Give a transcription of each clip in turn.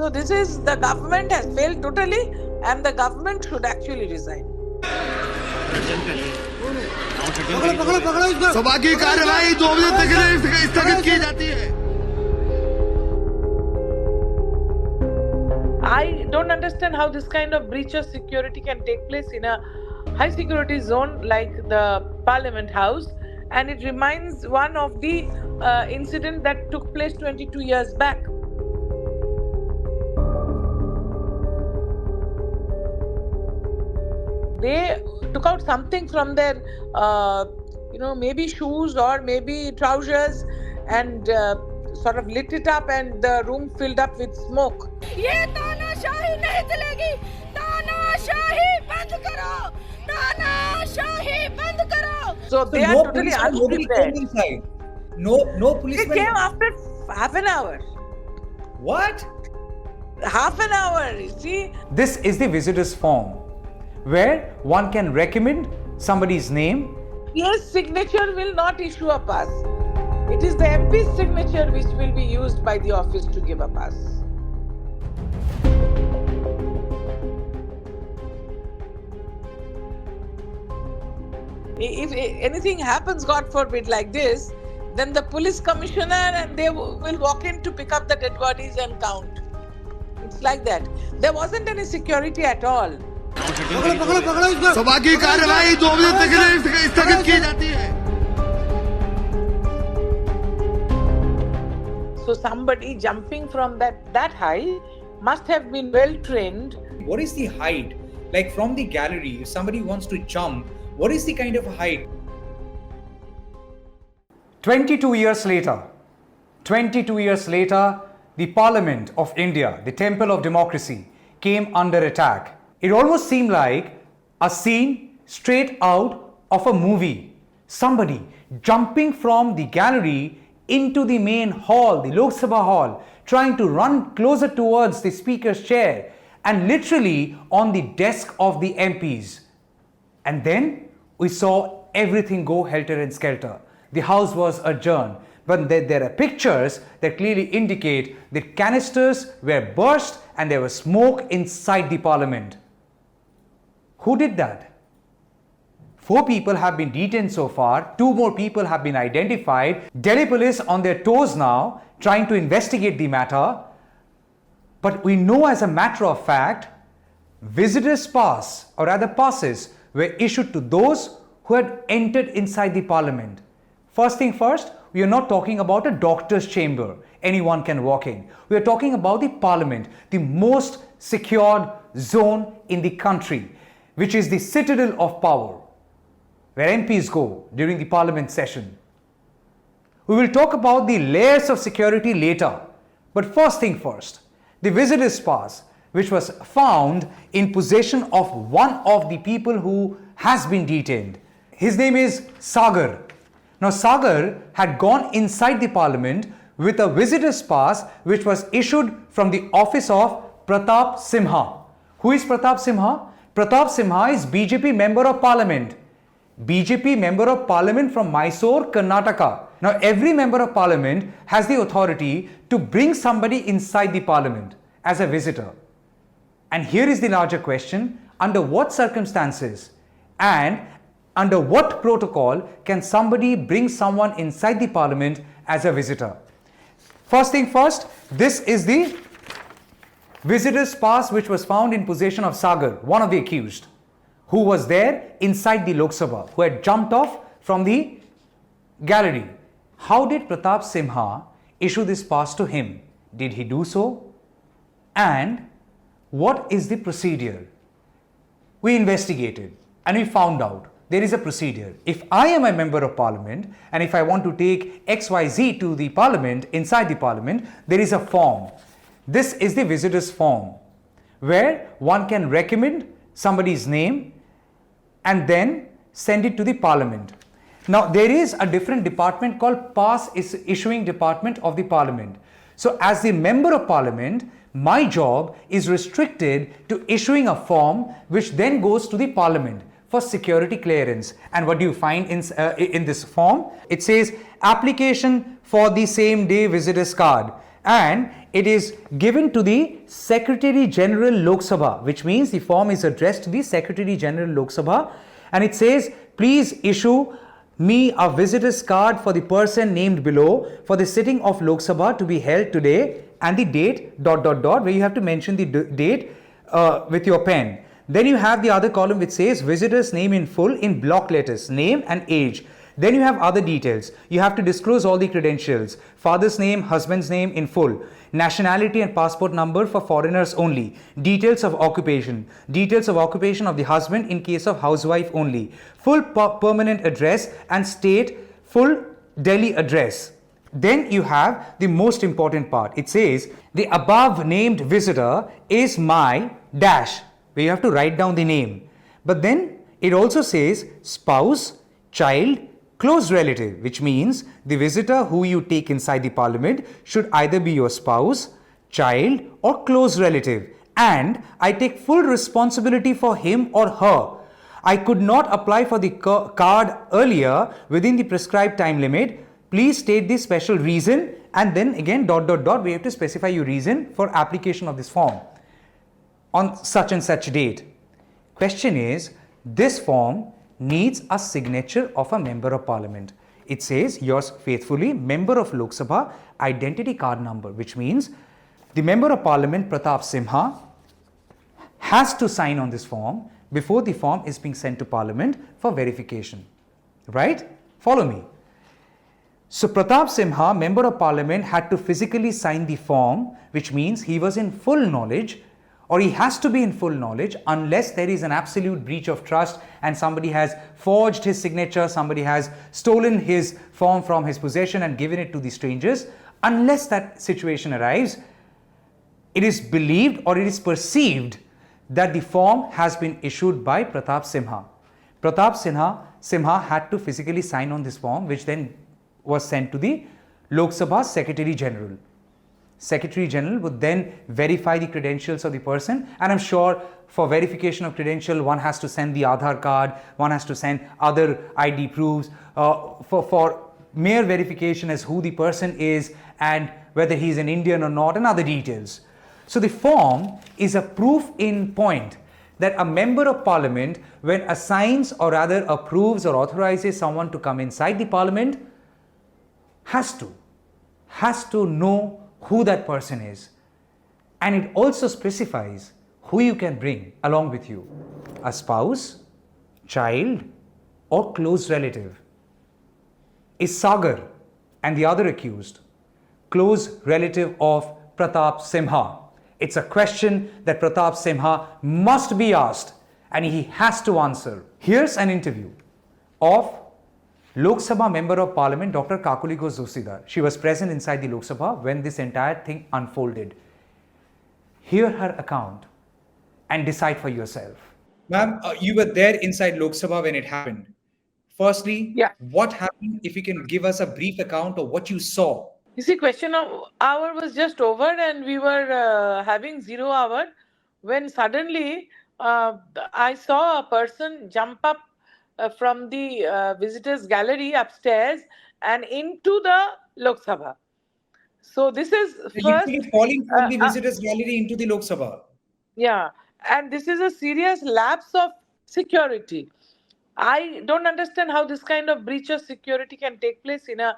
So this is, the government has failed totally and the government should actually resign. सभा की कार्यवाही 2 बजे तक के लिए स्थगित की जाती है। I don't understand how this kind of breach of security can take place in a high security zone like the Parliament House, and it reminds one of the incident that took place 22 years back. They took out something from their, maybe shoes or maybe trousers, and sort of lit it up, and the room filled up with smoke. ये तानाशाही नहीं चलेगी, तानाशाही बंद करो, तानाशाही बंद करो. So they are totally unprepared. No policemen. They came after half an hour. What? Half an hour, you see. This is the visitor's form, where one can recommend somebody's name. His signature will not issue a pass. It is the MP's signature which will be used by the office to give a pass. If anything happens, God forbid, like this, then the police commissioner and they will walk in to pick up the dead bodies and count. It's like that. There wasn't any security at all. सभा की कार्यवाही 2 बजे तक के लिए स्थगित की जाती है। So somebody jumping from that high must have been well trained. What is the height? Like from the gallery, if somebody wants to jump, what is the kind of height? 22 years later, the Parliament of India, the temple of democracy, came under attack. It almost seemed like a scene straight out of a movie. Somebody jumping from the gallery into the main hall, the Lok Sabha hall, trying to run closer towards the speaker's chair and literally on the desk of the MPs. And then we saw everything go helter and skelter. The house was adjourned, but there are pictures that clearly indicate that canisters were burst and there was smoke inside the parliament. Who did that? 4 people have been detained so far, 2 more people have been identified. Delhi police on their toes now, trying to investigate the matter. But we know as a matter of fact, visitors' pass, or rather passes, were issued to those who had entered inside the parliament. First thing first, we are not talking about a doctor's chamber. Anyone can walk in. We are talking about the parliament, the most secured zone in the country, which is the citadel of power, where MPs go during the parliament session. We will talk about the layers of security later. But first thing first, the visitor's pass, which was found in possession of one of the people who has been detained. His name is Sagar. Now Sagar had gone inside the parliament with a visitor's pass which was issued from the office of Pratap Simha. Who is Pratap Simha? Pratap Simha is BJP member of parliament. BJP member of parliament from Mysore, Karnataka. Now every member of parliament has the authority to bring somebody inside the parliament as a visitor. And here is the larger question: under what circumstances and under what protocol can somebody bring someone inside the parliament as a visitor? First thing first, this is the visitor's pass which was found in possession of Sagar, one of the accused, who was there inside the Lok Sabha, who had jumped off from the gallery. How did Pratap Simha issue this pass to him? Did he do so? And what is the procedure? We investigated and we found out there is a procedure. If I am a member of parliament and if I want to take XYZ to the parliament, inside the parliament, there is a form. This is the visitor's form, where one can recommend somebody's name and then send it to the parliament. Now there is a different department called pass issuing department of the parliament. So as the member of parliament, my job is restricted to issuing a form which then goes to the parliament for security clearance. And what do you find in this form? It says application for the same day visitor's card, and it is given to the Secretary General Lok Sabha, which means the form is addressed to the Secretary General Lok Sabha, and it says, please issue me a visitor's card for the person named below for the sitting of Lok Sabha to be held today, and the date ... where you have to mention the date with your pen. Then you have the other column which says visitor's name in full in block letters, name and age. Then you have other details. You have to disclose all the credentials: father's name, husband's name in full, nationality and passport number for foreigners only, details of occupation of the husband in case of housewife only, full permanent address and state full Delhi address. Then you have the most important part. It says the above named visitor is my dash, where you have to write down the name. But then it also says spouse, child, close relative, which means the visitor who you take inside the parliament should either be your spouse, child or close relative, and I take full responsibility for him or her. I could not apply for the card earlier within the prescribed time limit. Please state the special reason, and then again ... we have to specify your reason for application of this form on such and such date. Question is, this form needs a signature of a member of parliament. It says, yours faithfully, member of Lok Sabha, identity card number, which means the member of parliament Pratap Simha has to sign on this form before the form is being sent to parliament for verification. Right? Follow me. So Pratap Simha, member of parliament, had to physically sign the form, which means he was in full knowledge, or he has to be in full knowledge, unless there is an absolute breach of trust and somebody has forged his signature, somebody has stolen his form from his possession and given it to the strangers. Unless that situation arrives, it is believed or it is perceived that the form has been issued by Pratap Simha. Pratap Simha had to physically sign on this form, which then was sent to the Lok Sabha Secretary General. Secretary General would then verify the credentials of the person, and I'm sure for verification of credential, one has to send the Aadhaar card, one has to send other ID proofs for mere verification as who the person is and whether he's an Indian or not, and other details. So the form is a proof in point that a member of parliament, when assigns or rather approves or authorizes someone to come inside the parliament, has to know who that person is. And it also specifies who you can bring along with you: a spouse, child or close relative. Is Sagar and the other accused close relative of Pratap Simha? It's a question that Pratap Simha must be asked, and he has to answer. Here's an interview of Lok Sabha Member of Parliament Dr. Kakoli Ghosh Dastidar. She was present inside the Lok Sabha when this entire thing unfolded. Hear her account and decide for yourself. Ma'am, you were there inside Lok Sabha when it happened. Firstly, Yeah. what happened? If you can give us a brief account of what you saw. You see, question of hour was just over, and we were having 0 hour when suddenly I saw a person jump up from the visitors gallery upstairs and into the Lok Sabha. So this is first, Literally falling from the visitors gallery into the Lok Sabha. yeah, and this is a serious lapse of security. I don't understand how this kind of breach of security can take place in a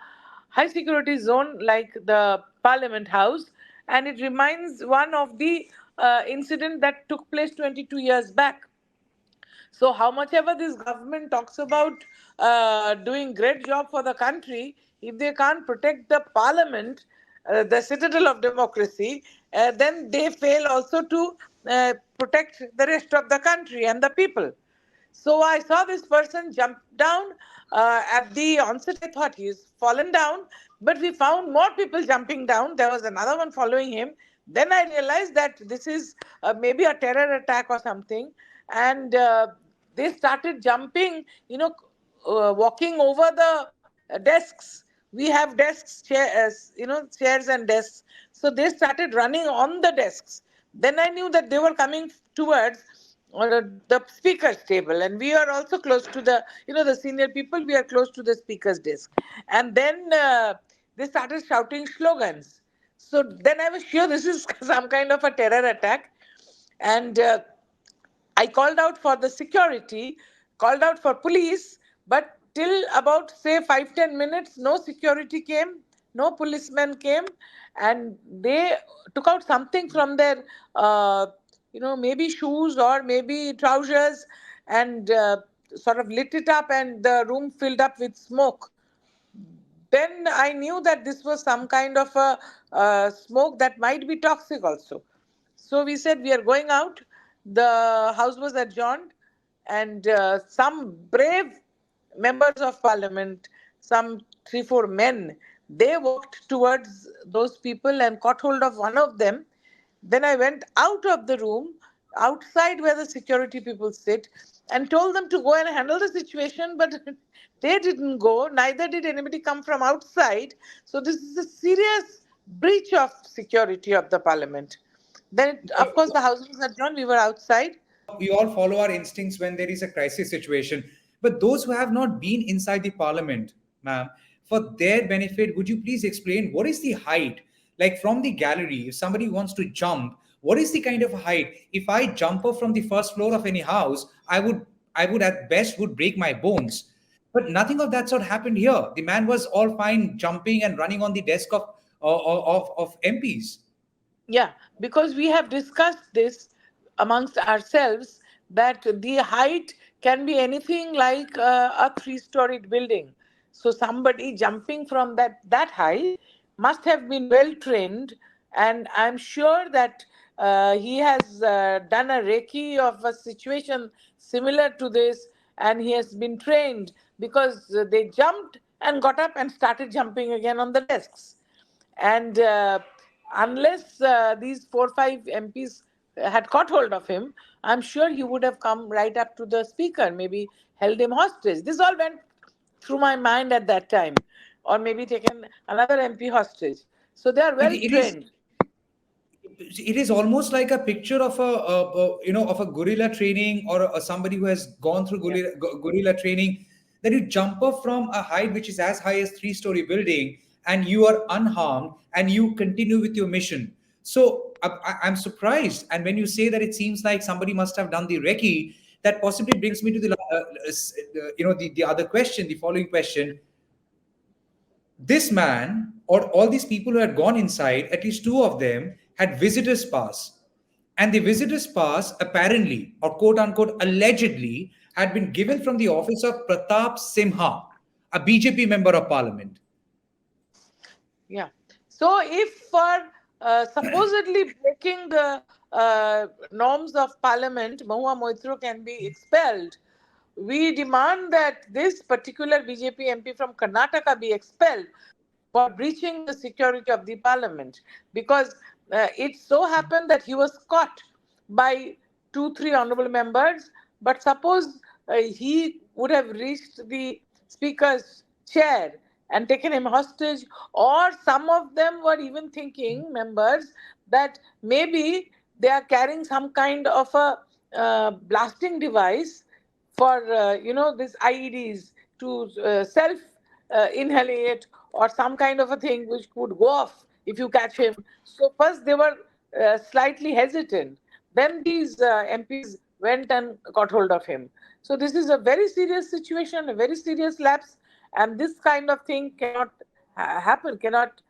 high security zone like the Parliament House, and it reminds one of the incident that took place 22 years back. So how much ever this government talks about doing great job for the country, if they can't protect the parliament, the citadel of democracy, then they fail also to protect the rest of the country and the people. So I saw this person jump down. At the onset, I thought he's fallen down, but we found more people jumping down. There was another one following him. Then I realized that this is maybe a terror attack or something. And they started jumping, walking over the desks. We have desks, chairs, chairs and desks. So they started running on the desks. Then I knew that they were coming towards the speaker's table, and we are also close to the, the senior people, we are close to the speaker's desk. And then they started shouting slogans. So then I was sure this is some kind of a terror attack. And I called out for the security, called out for police, but till about say 5-10 minutes, no security came, no policemen came, and they took out something from their, maybe shoes or maybe trousers, and sort of lit it up, and the room filled up with smoke. Then I knew that this was some kind of a smoke that might be toxic also. So we said we are going out. The house was adjourned, and some brave members of parliament, some 3-4 men, they walked towards those people and caught hold of one of them. Then I went out of the room, outside where the security people sit, and told them to go and handle the situation, but they didn't go, neither did anybody come from outside. So this is a serious breach of security of the parliament. Then, of course, the house was adjourned, we were outside. We all follow our instincts when there is a crisis situation. But those who have not been inside the parliament, ma'am, for their benefit, would you please explain what is the height? Like from the gallery, if somebody wants to jump, what is the kind of height? If I jump up from the first floor of any house, I would at best would break my bones. But nothing of that sort happened here. The man was all fine jumping and running on the desk of MPs. Yeah, because we have discussed this amongst ourselves that the height can be anything like a three-storied building. So somebody jumping from that high must have been well trained, and I'm sure that he has done a recce of a situation similar to this, and he has been trained because they jumped and got up and started jumping again on the desks. And unless these 4-5 MPs had caught hold of him, I'm sure he would have come right up to the speaker, maybe held him hostage. This all went through my mind at that time, or maybe taken another MP hostage. So they are It, well it is trained. it is almost like a picture of a gorilla training, or somebody who has gone through Yeah. gorilla training, that you jump up from a height which is as high as three-story building, and you are unharmed and you continue with your mission. So I'm surprised, and when you say that it seems like somebody must have done the recce, that possibly brings me to the other question, the following question. This man, or all these people who had gone inside, at least two of them had visitors pass. And the visitors pass apparently, or quote unquote allegedly, had been given from the office of Pratap Simha, a BJP member of parliament. Yeah. So if for supposedly breaking the norms of parliament, Mahua Moitro can be expelled, we demand that this particular BJP MP from Karnataka be expelled for breaching the security of the parliament, because it so happened that he was caught by 2-3 honorable members. But suppose he would have reached the speaker's chair and taken him hostage, or some of them were even thinking, members, that maybe they are carrying some kind of a blasting device for this IEDs to self inhalate, or some kind of a thing which would go off if you catch him. So first they were slightly hesitant. Then these MPs went and got hold of him. So this is a very serious situation, a very serious lapse, and this kind of thing cannot happen, cannot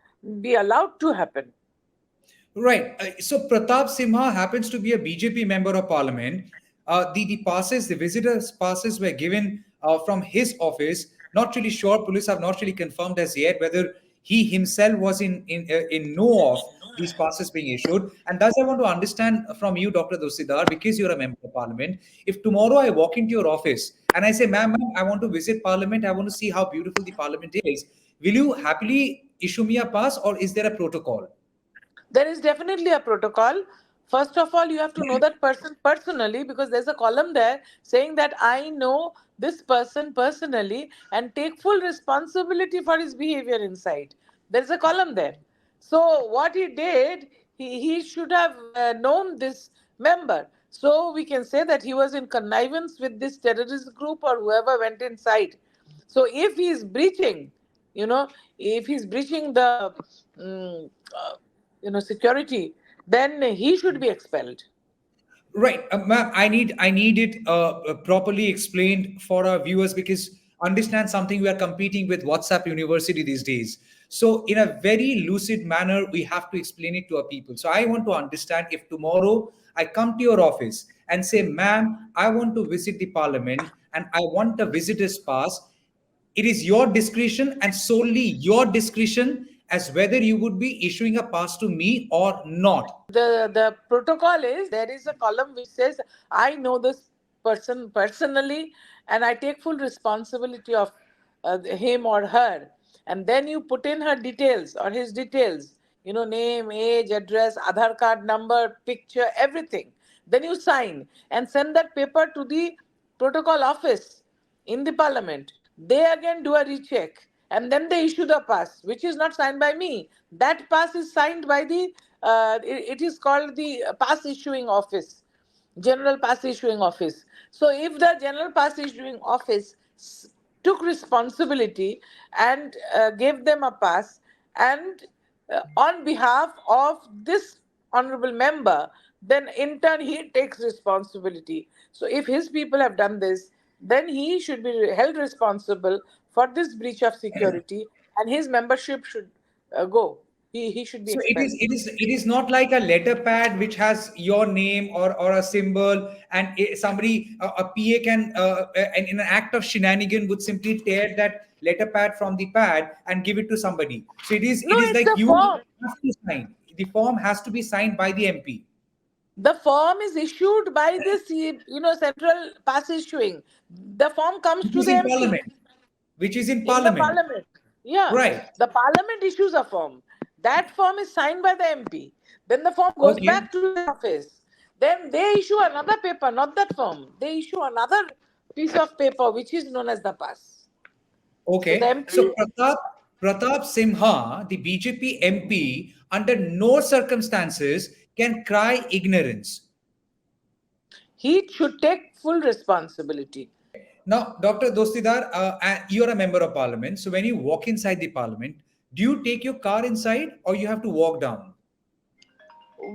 be allowed to happen. Right. So Pratap Simha happens to be a BJP member of parliament. The visitors passes were given from his office. Not really sure. Police have not really confirmed as yet whether he himself was in know of these passes being issued. And thus, I want to understand from you, Dr. Dastidar, because you're a member of parliament. If tomorrow I walk into your office and I say, ma'am, I want to visit parliament, I want to see how beautiful the parliament is, will you happily issue me a pass, or is there a protocol? There is definitely a protocol. First of all, you have to know that person personally, because there's a column there saying that I know this person personally and take full responsibility for his behavior inside. There's a column there. So, what he did, he should have known this member. So, we can say that he was in connivance with this terrorist group or whoever went inside. So, if he is breaching, if he's breaching the mm, uh, security, then he should be expelled. Right, ma'am. I need it properly explained for our viewers, because understand something, we are competing with WhatsApp University these days. So in a very lucid manner, we have to explain it to our people. So I want to understand, if tomorrow I come to your office and say, ma'am, I want to visit the parliament and I want a visitor's pass, it is your discretion and solely your discretion as whether you would be issuing a pass to me or not. The protocol is, there is a column which says, I know this person personally and I take full responsibility of him or her. And then you put in her details or his details, name, age, address, Aadhaar card number, picture, everything. Then you sign and send that paper to the protocol office in the parliament. They again do a recheck and then they issue the pass, which is not signed by me. That pass is signed by it is called the pass issuing office, general pass issuing office. So if the general pass issuing office took responsibility and gave them a pass, and on behalf of this honorable member, then in turn he takes responsibility. So if his people have done this, then he should be held responsible for this breach of security, and his membership should go. He should be So it is expelled. it is it is not like a letter pad which has your name or a symbol, and somebody, a PA can, and in an act of shenanigan, would simply tear that letter pad from the pad and give it to somebody. So No, it is it's like a you form. have to sign. The form has to be signed by the MP, The form is issued by the central pass issuing. The form comes which to is the in MP Parliament, which is in in the Parliament, parliament. Yeah, right? the parliament issues a form. That form is signed by the MP. Then the form goes Okay, back to the office. Then they issue another paper, not that form. They issue another piece of paper which is known as the pass. So the okay. So MP, Pratap Simha, the BJP MP, under no circumstances can cry ignorance. he should take full responsibility. Now, Dr. Dostidar, you're a member of parliament. So when you walk inside the parliament, do you take your car inside or you have to walk down?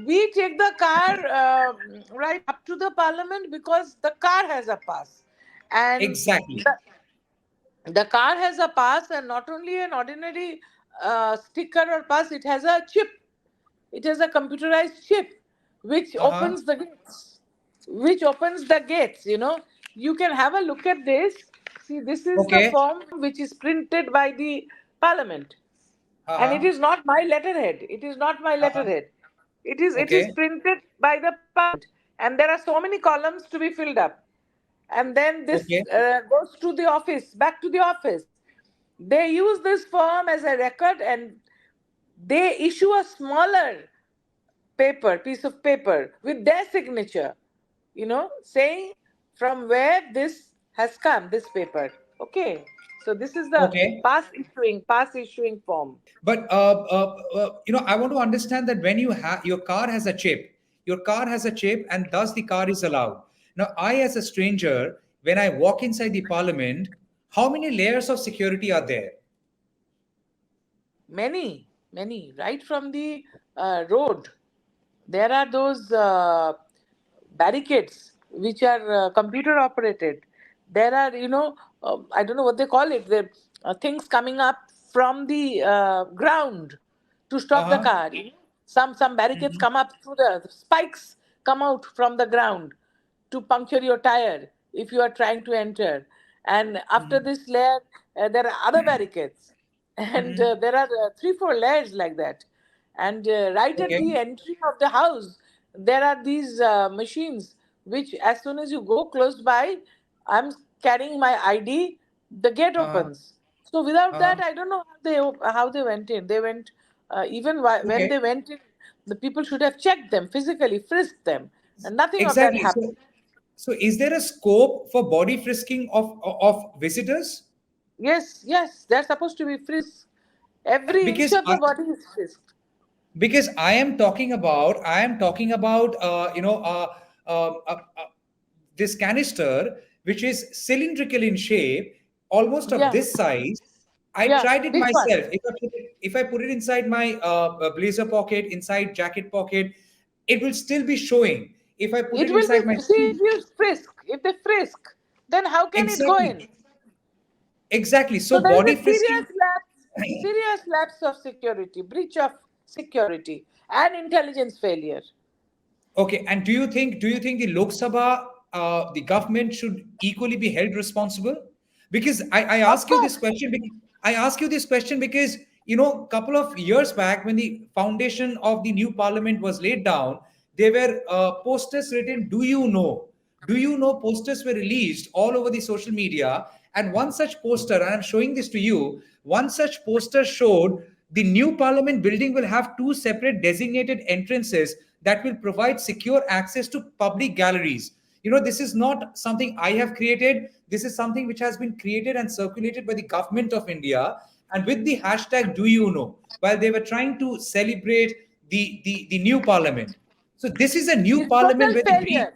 We take the car right up to the parliament because the car has a pass, and Exactly. the car has a pass, and not only an ordinary sticker or pass, it has a chip. It has a computerized chip which Uh-huh. opens the gates. You can have a look at this. See, this is the Okay. form which is printed by the parliament, and it Uh-huh. is not my letterhead. It is not my Uh-huh. letterhead. It is Okay. printed by the parliament, and there are so many columns to be filled up, and then this Okay. goes to the office, back to the office. They use this form as a record, and they issue a smaller piece of paper with their signature, saying from where this has come, this paper. Okay, so this is the Okay. pass issuing form. But I want to understand that when you have your car has a chip, and thus the car is allowed. Now, I, as a stranger, when I walk inside the parliament, how many layers of security are there? Many, right from the road. There are those barricades which are computer operated. There are, I don't know what they call it, the things coming up from the ground to stop the Uh-huh. car. Some barricades Mhm. come up through the spikes, come out from the ground to puncture your tire if you are trying to enter. And after Mhm. this layer, there are other barricades, and Mhm. there are 3 4 layers like that. And right at the Okay. entry of the house, there are these machines which, as soon as you go close by, I'm carrying my ID, the gate Uh-huh. opens. So without that, Uh-huh. I don't know how they went in. They went, even when Okay. they went in, the people should have checked them physically, frisked them, and nothing of that Exactly. happened. So is there a scope for body frisking of visitors? Yes, they're supposed to be frisked. Every inch Because of the body is frisked. I am talking about this canister which is cylindrical in shape, almost of Yeah. this size. I Yeah, tried it this one. myself. If I put it inside my blazer pocket, inside jacket pocket, it will still be showing. If I put It it will inside my be, see, shoe, if you frisk, if they frisk, then how can it go exactly, in? exactly. So So there is body a frisking. serious lapse of security, breach of security, and intelligence failure. Okay, and do you think the Lok Sabha, the government should equally be held responsible? Because I Of ask you this course. question. I ask you this question because a couple of years back, when the foundation of the new parliament was laid down, there were posters written, "Do you know?" Do you know? Posters were released all over the social media, and one such poster, and I'm showing this to you. One such poster showed the new parliament building will have two separate designated entrances that will provide secure access to public galleries. This is not something I have created. This is something which has been created and circulated by the government of India, and with the hashtag "Do you know?" while they were trying to celebrate the new parliament. So this is a new It's parliament total where the green. failure.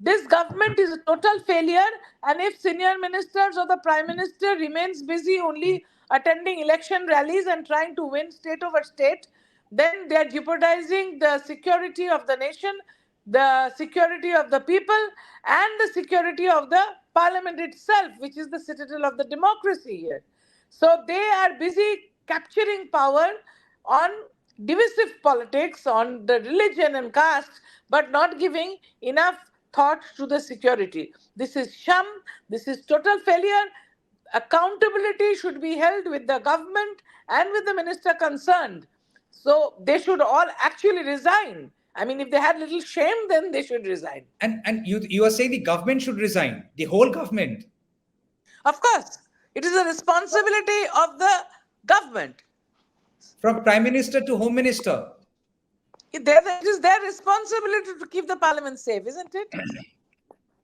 This government is a total failure, and if senior ministers or the prime minister remains busy only attending election rallies and trying to win state over state, then they are jeopardizing the security of the nation, the security of the people, and the security of the parliament itself, which is the citadel of the democracy here. So they are busy capturing power on divisive politics, on the religion and caste, but not giving enough thought to the security. This is sham, this is total failure. Accountability should be held with the government and with the minister concerned. So they should all actually resign. I mean, if they had little shame, then they should resign. And you are saying the government should resign, the whole government. Of course, it is a responsibility of the government. From prime minister to home minister. It is their responsibility to keep the parliament safe, isn't it?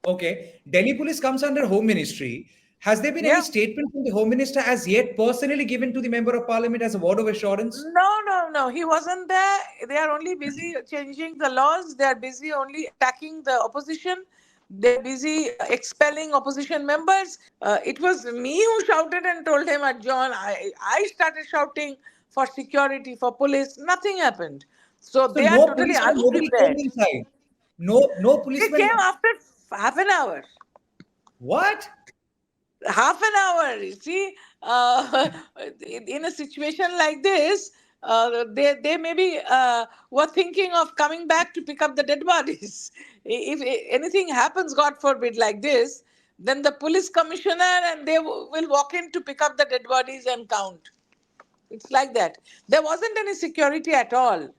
Okay, Delhi police comes under home ministry. Has there been any Yeah. statement from the home minister as yet personally given to the member of parliament as a word of assurance? No, no, no. He wasn't there. They are only busy changing the laws. They are busy only attacking the opposition. They're busy expelling opposition members. It was me who shouted and told him at John. I started shouting for security, for police. Nothing happened. So So they are no totally policeman, nobody came unprepared. inside. No They came policeman. after half an hour. What? Half an hour. You see, in a situation like this, they maybe were thinking of coming back to pick up the dead bodies. If anything happens, God forbid, like this, then the police commissioner and they will walk in to pick up the dead bodies and count. It's like that. There wasn't any security at all.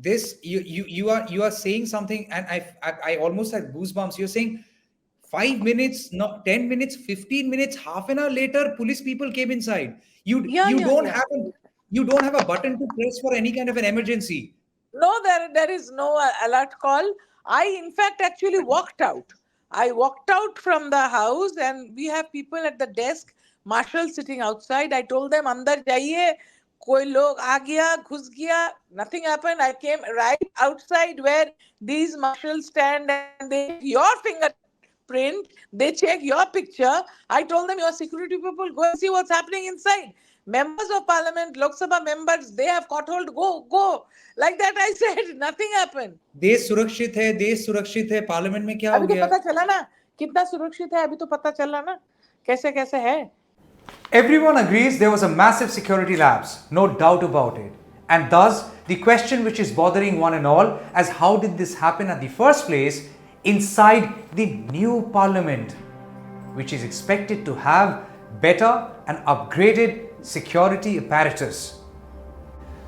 This you are saying something, and I almost had goosebumps. You're saying 5 minutes, not 10 minutes, 15 minutes, half an hour later, police people came inside. You Yeah, you yeah, don't yeah. have a you don't have a button to press for any kind of an emergency. No, there is no alert call. I, in fact, actually walked out. I walked out from the house, and we have people at the desk, marshals sitting outside. I told them, "Andar jaiye, koi log aa gaya, ghus gaya." Nothing happened. I came right outside where these marshals stand and they check your fingerprint, they check your picture. I told them, "Your security people, go and see what's happening inside." Members of parliament, Lok Sabha members, they have caught hold, go, go. Like that, I said, nothing happened. देश सुरक्षित है, parliament में क्या हो अभी तो गया? पता चला ना कितना सुरक्षित है, अभी तो पता चला ना कैसे कैसे है. Everyone agrees there was a massive security lapse, no doubt about it. And thus, the question which is bothering one and all as how did this happen at the first place inside the new parliament, which is expected to have better and upgraded security apparatus.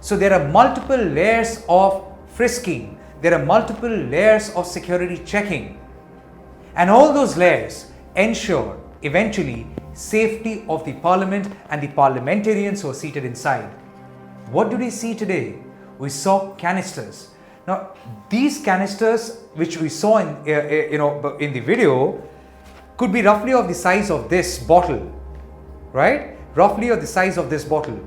So there are multiple layers of frisking, there are multiple layers of security checking, and all those layers ensure eventually safety of the parliament and the parliamentarians who are seated inside. What do we see today? We saw canisters. Now these canisters which we saw in the video could be roughly of the size of this bottle, right? Roughly of the size of this bottle.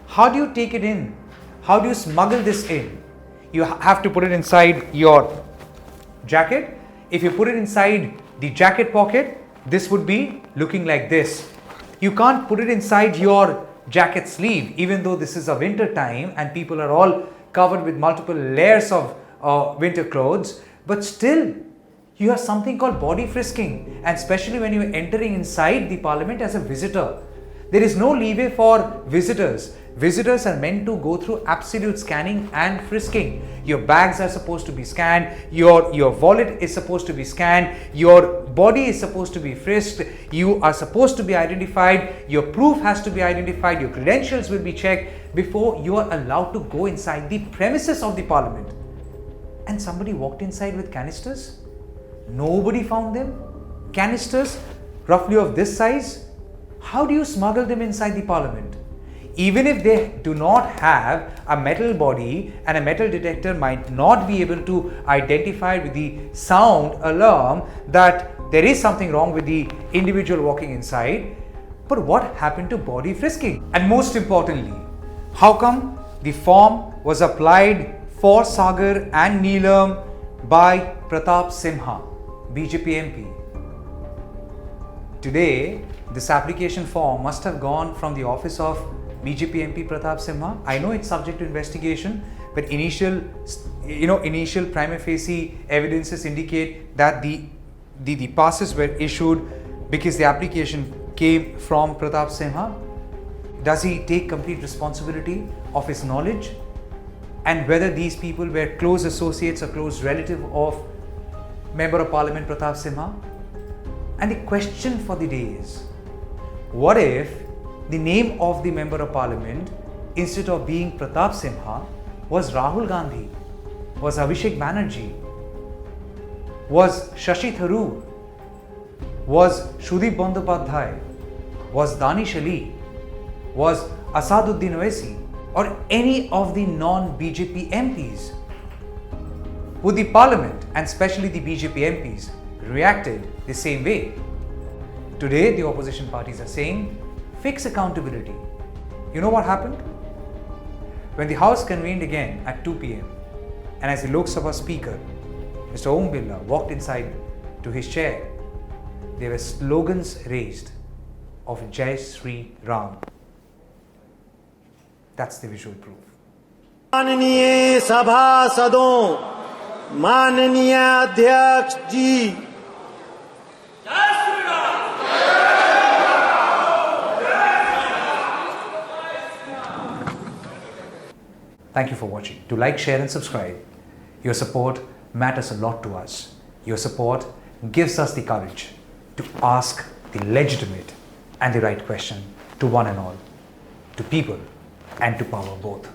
How do you take it in? How do you smuggle this in? You have to put it inside your jacket. If you put it inside the jacket pocket, this would be looking like this. You can't put it inside your jacket sleeve, even though this is a winter time and people are all covered with multiple layers of winter clothes. But still, you have something called body frisking, and especially when you're entering inside the parliament as a visitor. There is no leeway for visitors. Visitors are meant to go through absolute scanning and frisking. Your bags are supposed to be scanned, your wallet is supposed to be scanned, your body is supposed to be frisked, you are supposed to be identified, your proof has to be identified, your credentials will be checked before you are allowed to go inside the premises of the parliament. And somebody walked inside with canisters. Nobody found them. Canisters roughly of this size. How do you smuggle them inside the parliament? Even if they do not have a metal body, and a metal detector might not be able to identify with the sound alarm that there is something wrong with the individual walking inside. But what happened to body frisking? And most importantly, how come the form was applied for Sagar and Neelam by Pratap Simha, BJP MP? Today, this application form must have gone from the office of BJP MP Pratap Simha. I know it's subject to investigation, but initial prima facie evidences indicate that the passes were issued because the application came from Pratap Simha. Does he take complete responsibility of his knowledge? And whether these people were close associates or close relative of Member of Parliament Pratap Simha? And the question for the day is, what if the name of the Member of Parliament, instead of being Pratap Simha, was Rahul Gandhi, was Abhishek Banerjee, was Shashi Tharoor, was Shudip Bandyopadhyay, was Danish Ali, was Asaduddin Owaisi, or any of the non-BJP MPs? Would the Parliament, and especially the BJP MPs, reacted the same way? Today, the opposition parties are saying, fix accountability. You know what happened? When the House convened again at 2 p.m. and as the Lok Sabha Speaker, Mr. Om Birla, walked inside to his chair, there were slogans raised of Jai Sri Ram. That's the visual proof. माननीय सभासदों, माननीय अध्यक्ष जी, Thank you for watching. Do like, share and subscribe. Your support matters a lot to us. Your support gives us the courage to ask the legitimate and the right question to one and all, to people and to power both.